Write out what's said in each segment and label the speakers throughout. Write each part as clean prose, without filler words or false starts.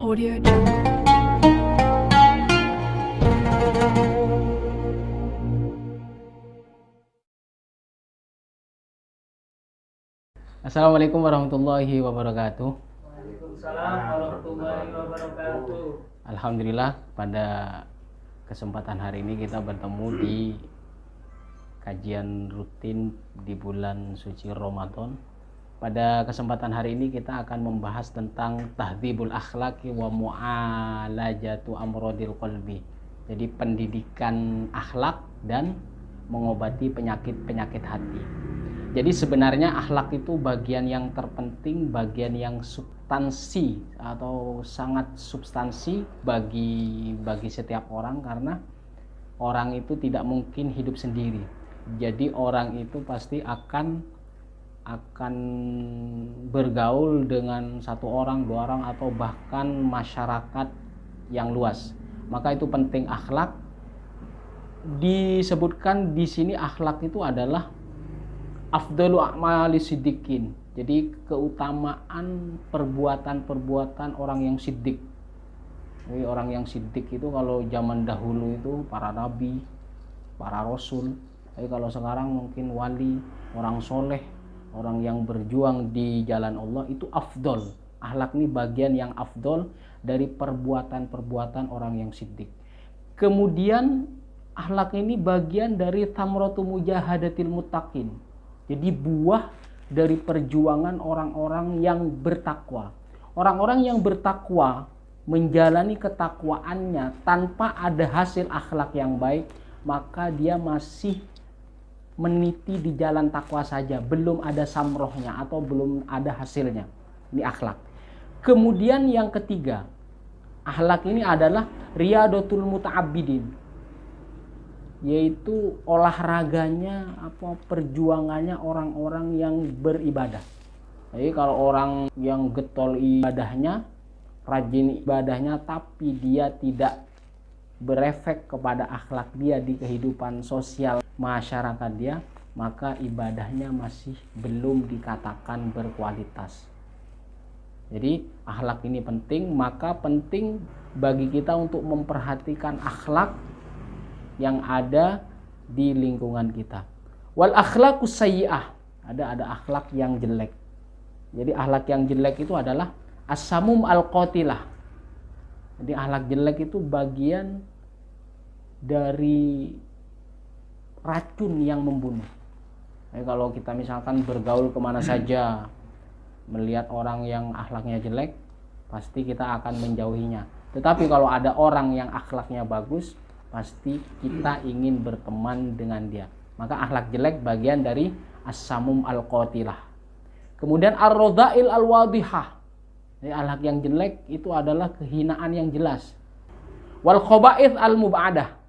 Speaker 1: Audio Jungle.
Speaker 2: Assalamualaikum warahmatullahi wabarakatuh.
Speaker 3: Waalaikumsalam warahmatullahi wabarakatuh.
Speaker 2: Alhamdulillah, pada kesempatan hari ini kita bertemu di kajian rutin di bulan suci Ramadan. Pada kesempatan hari ini kita akan membahas tentang tahdhibul akhlaqi wa mu'alajatu amrodil qalbi. Jadi pendidikan akhlak dan mengobati penyakit-penyakit hati. Jadi sebenarnya akhlak itu bagian yang terpenting, bagian yang substansi atau sangat substansi bagi setiap orang, karena orang itu tidak mungkin hidup sendiri. Jadi orang itu pasti akan bergaul dengan satu orang, dua orang, atau bahkan masyarakat yang luas. Maka itu penting akhlak. Disebutkan di sini akhlak itu adalah afdalu a'mali siddiqin. Jadi keutamaan perbuatan-perbuatan orang yang siddiq. Jadi orang yang siddiq itu kalau zaman dahulu itu para nabi, para rasul. Tapi kalau sekarang mungkin wali, orang soleh, orang yang berjuang di jalan Allah, itu afdol. Akhlak ini bagian yang afdol dari perbuatan-perbuatan orang yang siddiq. Kemudian akhlak ini bagian dari thamratu mujahadatil muttaqin. Jadi buah dari perjuangan orang-orang yang bertakwa. Orang-orang yang bertakwa menjalani ketakwaannya tanpa ada hasil akhlak yang baik, maka dia masih meniti di jalan takwa saja, belum ada samrohnya atau belum ada hasilnya. Ini akhlak. Kemudian yang ketiga, akhlak ini adalah riyadatul muta'abbidin, yaitu olahraganya perjuangannya orang-orang yang beribadah. Jadi kalau orang yang getol ibadahnya, rajin ibadahnya, tapi dia tidak berefek kepada akhlak dia di kehidupan sosial masyarakat dia, maka ibadahnya masih belum dikatakan berkualitas. Jadi akhlak ini penting, maka penting bagi kita untuk memperhatikan akhlak yang ada di lingkungan kita. Wal akhlaqus sayyi'ah, ada akhlak yang jelek. Jadi akhlak yang jelek itu adalah as-samum al-qatilah. Jadi akhlak jelek itu bagian dari racun yang membunuh. Jadi kalau kita misalkan bergaul kemana saja, melihat orang yang akhlaknya jelek, pasti kita akan menjauhinya. Tetapi kalau ada orang yang akhlaknya bagus, pasti kita ingin berteman dengan dia. Maka akhlak jelek bagian dari as-samum al-qatilah. Kemudian ar-radha'il al-wadihah. Jadi akhlak yang jelek itu adalah kehinaan yang jelas. Wal khaba'ith al-mub'adah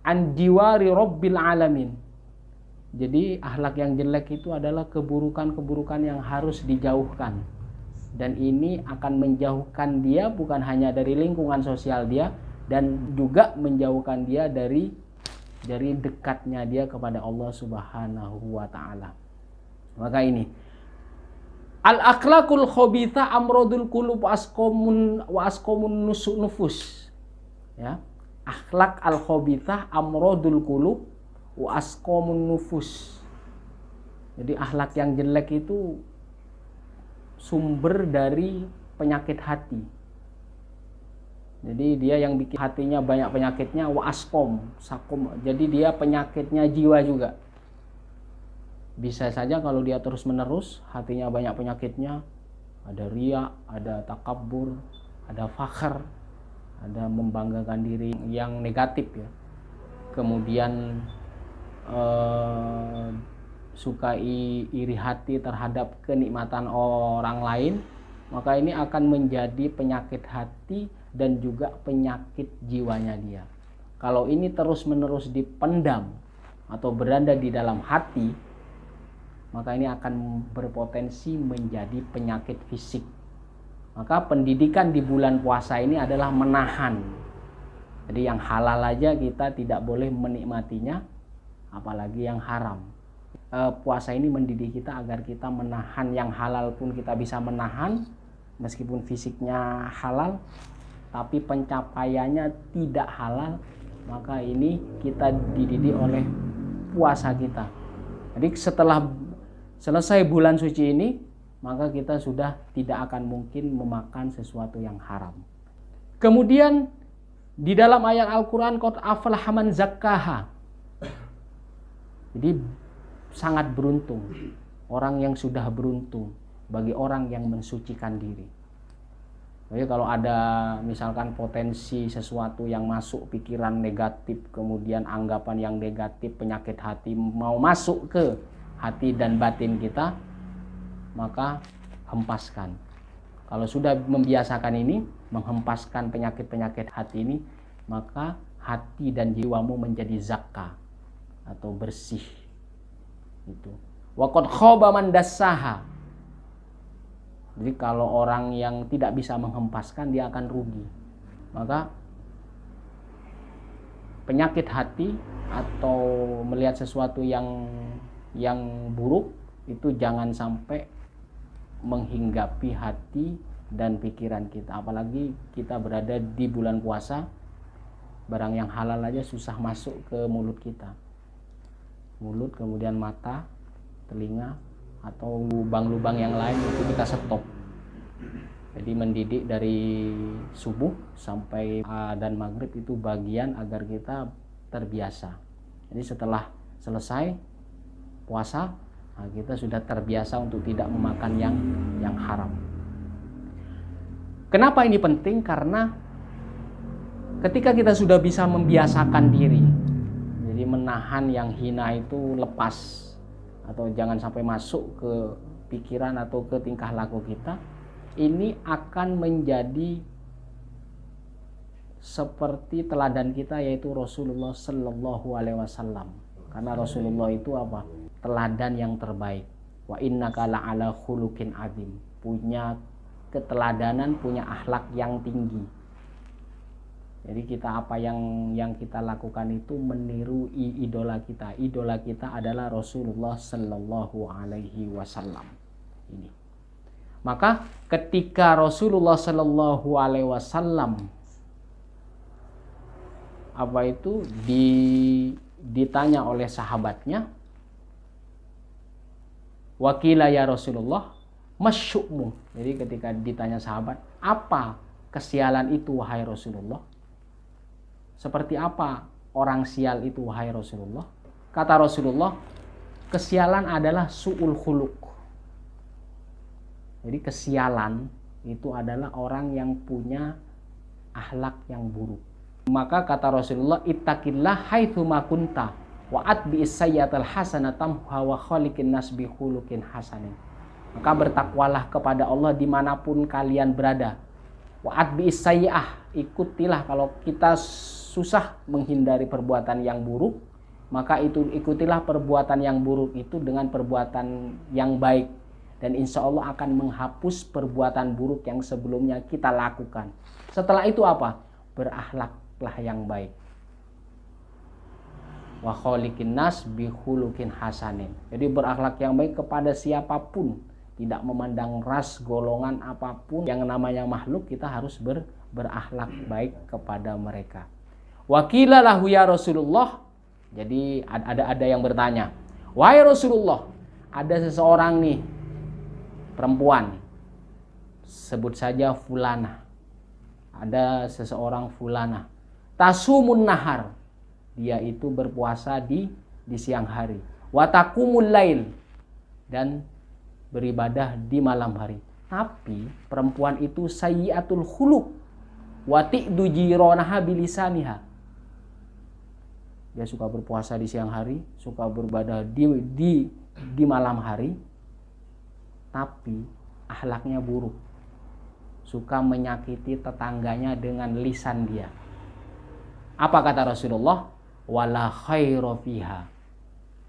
Speaker 2: an jiwari rabbil alamin. Jadi akhlak yang jelek itu adalah keburukan-keburukan yang harus dijauhkan. Dan ini akan menjauhkan dia bukan hanya dari lingkungan sosial dia, dan juga menjauhkan dia dari dekatnya dia kepada Allah Subhanahu wa taala. Maka ini al akhlaqul khabitha amradul qulub wa asqamun nufus. Ya. Akhlak al khabitha amradul qulub wa asqamun nufus. Jadi akhlak yang jelek itu sumber dari penyakit hati. Jadi dia yang bikin hatinya banyak penyakitnya, wa askom, sakom. Jadi dia penyakitnya jiwa juga. Bisa saja kalau dia terus menerus hatinya banyak penyakitnya, ada riya, ada takabur, ada fakhr, ada membanggakan diri yang negatif ya. Kemudian sukai iri hati terhadap kenikmatan orang lain, maka ini akan menjadi penyakit hati dan juga penyakit jiwanya dia. Kalau ini terus-menerus dipendam atau berada di dalam hati, maka ini akan berpotensi menjadi penyakit fisik. Maka pendidikan di bulan puasa ini adalah menahan. Jadi yang halal aja kita tidak boleh menikmatinya, apalagi yang haram. Puasa ini mendidik kita agar kita menahan, yang halal pun kita bisa menahan, meskipun fisiknya halal tapi pencapaiannya tidak halal, maka ini kita dididik oleh puasa kita. Jadi setelah selesai bulan suci ini, maka kita sudah tidak akan mungkin memakan sesuatu yang haram. Kemudian di dalam ayat Al-Quran, qad aflaha man zakkaha. Jadi sangat beruntung, orang yang sudah beruntung bagi orang yang mensucikan diri. Jadi kalau ada misalkan potensi sesuatu yang masuk pikiran negatif, kemudian anggapan yang negatif, penyakit hati mau masuk ke hati dan batin kita, maka hempaskan. Kalau sudah membiasakan ini, menghempaskan penyakit-penyakit hati ini, maka hati dan jiwamu menjadi zakka atau bersih. Itu. Wa qad khaba man dassaha. Jadi kalau orang yang tidak bisa menghempaskan, dia akan rugi. Maka penyakit hati atau melihat sesuatu yang buruk itu jangan sampai menghinggapi hati dan pikiran kita. Apalagi kita berada di bulan puasa, barang yang halal aja susah masuk ke mulut kita. Mulut, kemudian mata, telinga, atau lubang-lubang yang lain itu kita stop. Jadi mendidik dari subuh sampai dan maghrib itu bagian agar kita terbiasa. Jadi setelah selesai puasa, kita sudah terbiasa untuk tidak memakan yang haram. Kenapa ini penting? Karena ketika kita sudah bisa membiasakan diri, jadi menahan yang hina itu lepas, atau jangan sampai masuk ke pikiran atau ke tingkah laku kita, ini akan menjadi seperti teladan kita, yaitu Rasulullah Sallallahu Alaihi Wasallam. Karena Rasulullah itu apa? Teladan yang terbaik. Wa innaka la'ala khuluqin adzim. Punya keteladanan, punya akhlak yang tinggi. Jadi kita apa yang kita lakukan itu meniru idola kita. Idola kita adalah Rasulullah Sallallahu Alaihi Wasallam. Ini. Maka ketika Rasulullah Sallallahu Alaihi Wasallam ditanya oleh sahabatnya, wakila ya Rasulullah, masyukmu. Jadi ketika ditanya sahabat, apa kesialan itu wahai Rasulullah? Seperti apa orang sial itu wahai Rasulullah? Kata Rasulullah, kesialan adalah su'ul khuluq. Jadi kesialan itu adalah orang yang punya akhlak yang buruk. Maka kata Rasulullah, ittaqillah haitsu ma kunta wa atbi'is sayyi'atal hasanatan wa khaliqin nas bi khuluqin hasanin. Maka bertakwalah kepada Allah dimanapun kalian berada. Wa atbi'is sayyi'ah, ikutilah. Kalau kita susah menghindari perbuatan yang buruk, maka itu ikutilah perbuatan yang buruk itu dengan perbuatan yang baik, dan insya Allah akan menghapus perbuatan buruk yang sebelumnya kita lakukan. Setelah itu apa? Berakhlaklah yang baik. Wa khaliqin nas bi khuluqin hasanin. Jadi berakhlak yang baik kepada siapapun, tidak memandang ras, golongan apapun, yang namanya makhluk kita harus berakhlak baik kepada mereka. Wakila lahu ya Rasulullah. Jadi ada yang bertanya, wahai Rasulullah, ada seseorang nih perempuan, sebut saja fulana. Ada seseorang fulana, tasumun nahar, dia itu berpuasa di siang hari, watakumul lail, dan beribadah di malam hari. Tapi perempuan itu sayyiatul khuluq wa ti'du jiranaha bilisaniha. Dia suka berpuasa di siang hari, suka beribadah di malam hari, tapi akhlaknya buruk. Suka menyakiti tetangganya dengan lisan dia. Apa kata Rasulullah? Wala khaira fiha.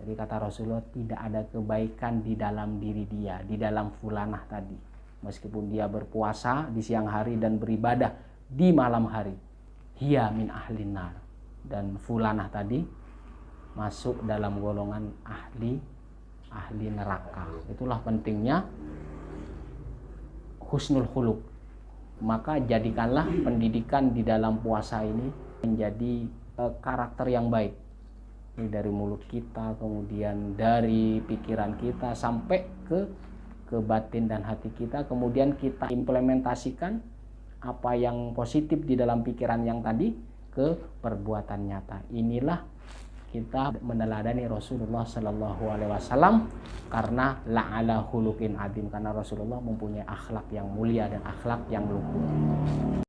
Speaker 2: Jadi kata Rasulullah, tidak ada kebaikan di dalam diri dia, di dalam fulanah tadi. Meskipun dia berpuasa di siang hari dan beribadah di malam hari. Hiya min ahlin nar. Dan fulanah tadi masuk dalam golongan ahli neraka. Itulah pentingnya husnul khuluq. Maka jadikanlah pendidikan di dalam puasa ini menjadi karakter yang baik. Ini dari mulut kita, kemudian dari pikiran kita sampai ke batin dan hati kita, kemudian kita implementasikan apa yang positif di dalam pikiran yang tadi ke perbuatan nyata. Inilah kita meneladani Rasulullah Sallallahu Alaihi Wasallam, karena la'ala khuluqin adim, karena Rasulullah mempunyai akhlak yang mulia dan akhlak yang luhur.